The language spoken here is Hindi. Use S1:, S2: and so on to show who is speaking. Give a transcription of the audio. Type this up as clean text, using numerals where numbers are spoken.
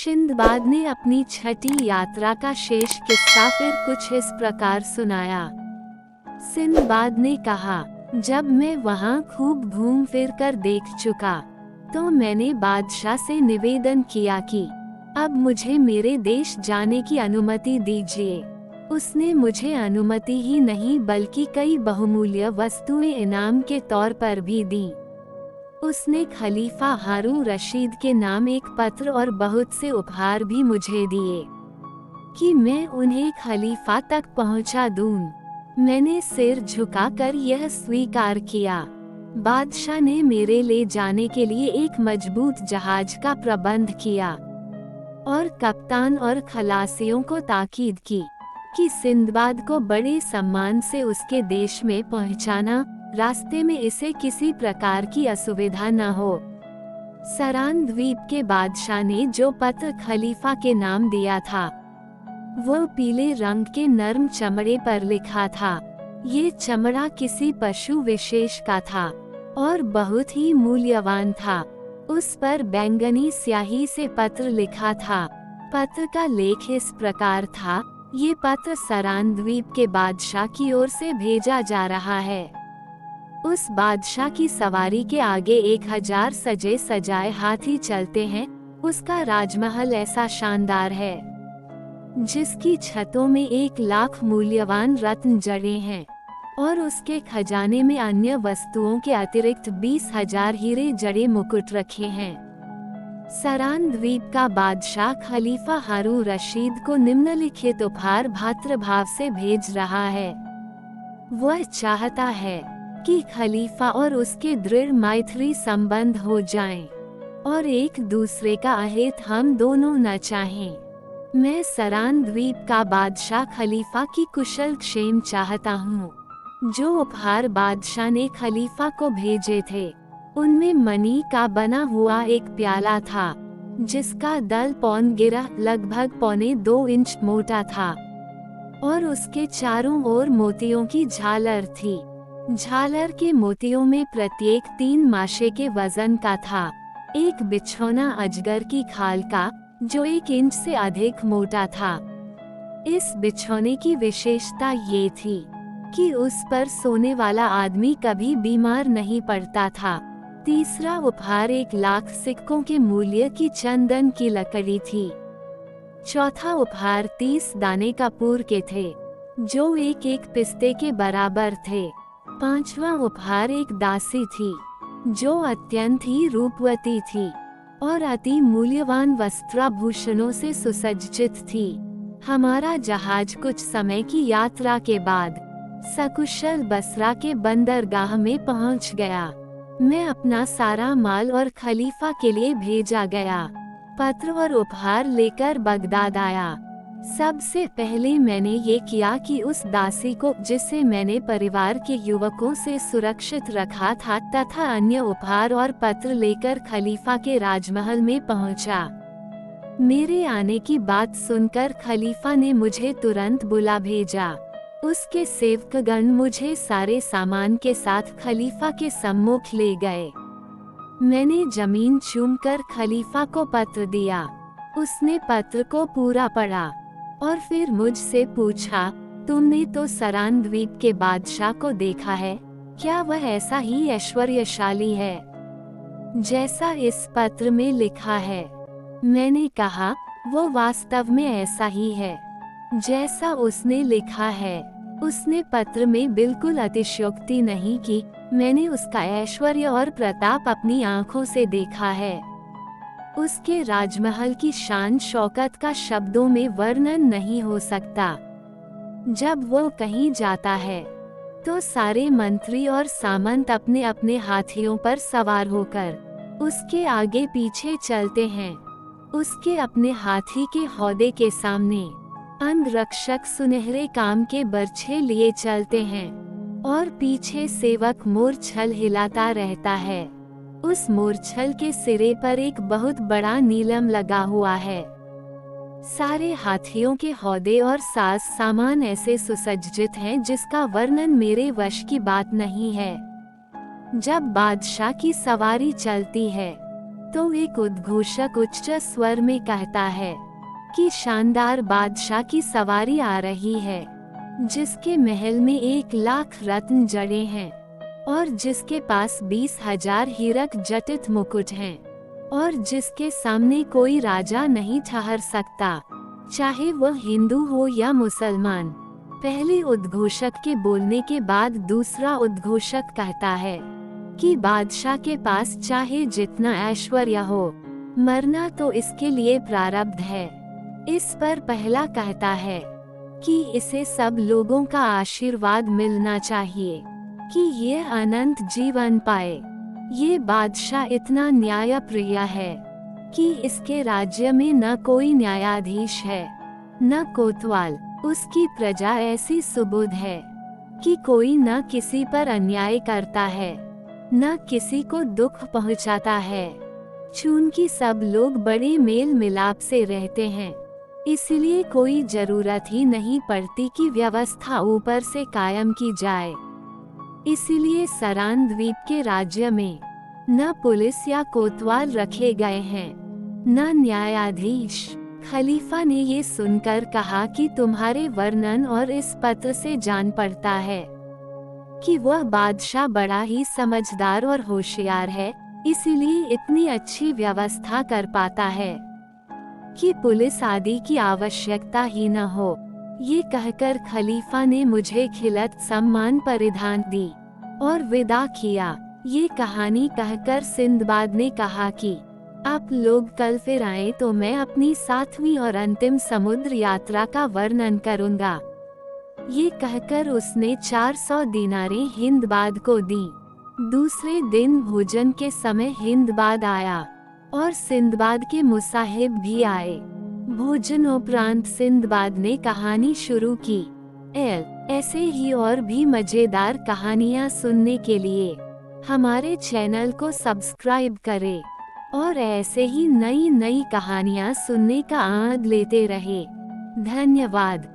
S1: सिंदबाद ने अपनी छठी यात्रा का शेष किस्सा फिर कुछ इस प्रकार सुनाया। सिंदबाद ने कहा, जब मैं वहाँ खूब घूम फिर कर देख चुका, तो मैंने बादशाह से निवेदन किया कि अब मुझे मेरे देश जाने की अनुमति दीजिए। उसने मुझे अनुमति ही नहीं बल्कि कई बहुमूल्य वस्तुएं इनाम के तौर पर भी दी। उसने खलीफा हारून रशीद के नाम एक पत्र और बहुत से उपहार भी मुझे दिए कि मैं उन्हें खलीफा तक पहुंचा दूं। मैंने सिर झुकाकर यह स्वीकार किया। बादशाह ने मेरे ले जाने के लिए एक मजबूत जहाज का प्रबंध किया और कप्तान और खलासियों को ताकीद की कि सिंदबाद को बड़े सम्मान से उसके देश में पहुंचाना, रास्ते में इसे किसी प्रकार की असुविधा न हो। सरान द्वीप के बादशाह ने जो पत्र खलीफा के नाम दिया था, वो पीले रंग के नर्म चमड़े पर लिखा था। ये चमड़ा किसी पशु विशेष का था और बहुत ही मूल्यवान था। उस पर बैंगनी स्याही से पत्र लिखा था। पत्र का लेख इस प्रकार था, ये पत्र सरान द्वीप के बादशाह की ओर से भेजा जा रहा है। उस बादशाह की सवारी के आगे 1000 सजे सजाए हाथी चलते हैं। उसका राजमहल ऐसा शानदार है जिसकी छतों में 1,00,000 मूल्यवान रत्न जड़े हैं और उसके खजाने में अन्य वस्तुओं के अतिरिक्त 20,000 हीरे जड़े मुकुट रखे हैं। सरान द्वीप का बादशाह खलीफा हारून रशीद को निम्नलिखित उपहार भातृभाव से भेज रहा है। वह चाहता है कि खलीफा और उसके दृढ़ मैत्री संबंध हो जाएं और एक दूसरे का अहित हम दोनों न चाहें। मैं सरान द्वीप का बादशाह खलीफा की कुशल क्षेम चाहता हूँ। जो उपहार बादशाह ने खलीफा को भेजे थे, उनमें मणि का बना हुआ एक प्याला था जिसका दल पौन गिरा लगभग 1.25 इंच मोटा था और उसके चारों ओर मोतियों की झालर थी। झालर के मोतियों में प्रत्येक 3 माशे के वजन का था। एक बिछौना अजगर की खाल का जो 1 इंच से अधिक मोटा था। इस बिछौने की विशेषता ये थी कि उस पर सोने वाला आदमी कभी बीमार नहीं पड़ता था। तीसरा उपहार 1,00,000 सिक्कों के मूल्य की चंदन की लकड़ी थी। चौथा उपहार 30 दाने कपूर के थे जो एक पिस्ते के बराबर थे। 5वां उपहार एक दासी थी जो अत्यंत ही रूपवती थी और अति मूल्यवान वस्त्राभूषणों से सुसज्जित थी। हमारा जहाज कुछ समय की यात्रा के बाद सकुशल बसरा के बंदरगाह में पहुंच गया। मैं अपना सारा माल और खलीफा के लिए भेजा गया पत्र और उपहार लेकर बगदाद आया। सबसे पहले मैंने ये किया कि उस दासी को, जिसे मैंने परिवार के युवकों से सुरक्षित रखा था, तथा अन्य उपहार और पत्र लेकर खलीफा के राजमहल में पहुंचा। मेरे आने की बात सुनकर खलीफा ने मुझे तुरंत बुला भेजा। उसके सेवकगण मुझे सारे सामान के साथ खलीफा के सम्मुख ले गए। मैंने जमीन चूमकर खलीफा को पत्र दिया। उसने पत्र को पूरा पढ़ा और फिर मुझसे पूछा, तुमने तो सरान द्वीप के बादशाह को देखा है, क्या वह ऐसा ही ऐश्वर्यशाली है जैसा इस पत्र में लिखा है? मैंने कहा, वो वास्तव में ऐसा ही है जैसा उसने लिखा है। उसने पत्र में बिल्कुल अतिशयोक्ति नहीं की। मैंने उसका ऐश्वर्य और प्रताप अपनी आंखों से देखा है। उसके राजमहल की शान शौकत का शब्दों में वर्णन नहीं हो सकता। जब वो कहीं जाता है तो सारे मंत्री और सामंत अपने अपने हाथियों पर सवार होकर उसके आगे पीछे चलते हैं। उसके अपने हाथी के हौदे के सामने अंगरक्षक सुनहरे काम के बर्छे लिए चलते हैं और पीछे सेवक मूर्छल हिलाता रहता है। उस मूर्छल के सिरे पर एक बहुत बड़ा नीलम लगा हुआ है। सारे हाथियों के हौदे और साज सामान ऐसे सुसज्जित हैं जिसका वर्णन मेरे वश की बात नहीं है। जब बादशाह की सवारी चलती है तो एक उद्घोषक उच्च स्वर में कहता है कि शानदार बादशाह की सवारी आ रही है, जिसके महल में 1,00,000 रत्न जड़े हैं और जिसके पास 20,000 हीरक जटित मुकुट हैं और जिसके सामने कोई राजा नहीं ठहर सकता, चाहे वह हिंदू हो या मुसलमान। पहले उद्घोषक के बोलने के बाद दूसरा उद्घोषक कहता है कि बादशाह के पास चाहे जितना ऐश्वर्य हो, मरना तो इसके लिए प्रारब्ध है। इस पर पहला कहता है कि इसे सब लोगों का आशीर्वाद मिलना चाहिए कि ये अनंत जीवन पाए। ये बादशाह इतना न्यायप्रिय है कि इसके राज्य में न कोई न्यायाधीश है, न कोतवाल। उसकी प्रजा ऐसी सुबुध है कि कोई न किसी पर अन्याय करता है, न किसी को दुख पहुंचाता है। चूंकि सब लोग बड़े मेल मिलाप से रहते हैं, इसलिए कोई जरूरत ही नहीं पड़ती कि व्यवस्था ऊपर से कायम की जाए। इसलिए सरान द्वीप के राज्य में न पुलिस या कोतवाल रखे गए हैं, न न्यायाधीश। खलीफा ने ये सुनकर कहा कि तुम्हारे वर्णन और इस पत्र से जान पड़ता है कि वह बादशाह बड़ा ही समझदार और होशियार है, इसीलिए इतनी अच्छी व्यवस्था कर पाता है कि पुलिस आदि की आवश्यकता ही न हो। ये कहकर खलीफा ने मुझे खिलत सम्मान परिधान दी और विदा किया। ये कहानी कहकर सिंदबाद ने कहा कि आप लोग कल फिर आए तो मैं अपनी 7वीं और अंतिम समुद्र यात्रा का वर्णन करूंगा। ये कहकर उसने 400 दीनारें हिंदबाद को दी। दूसरे दिन भोजन के समय हिंदबाद आया और सिंदबाद के मुसाहिब भी आए। भोजन उपरांत सिंदबाद ने कहानी शुरू की। ऐसे ही और भी मजेदार कहानियाँ सुनने के लिए हमारे चैनल को सब्सक्राइब करें और ऐसे ही नई नई कहानियाँ सुनने का आनंद लेते रहे। धन्यवाद।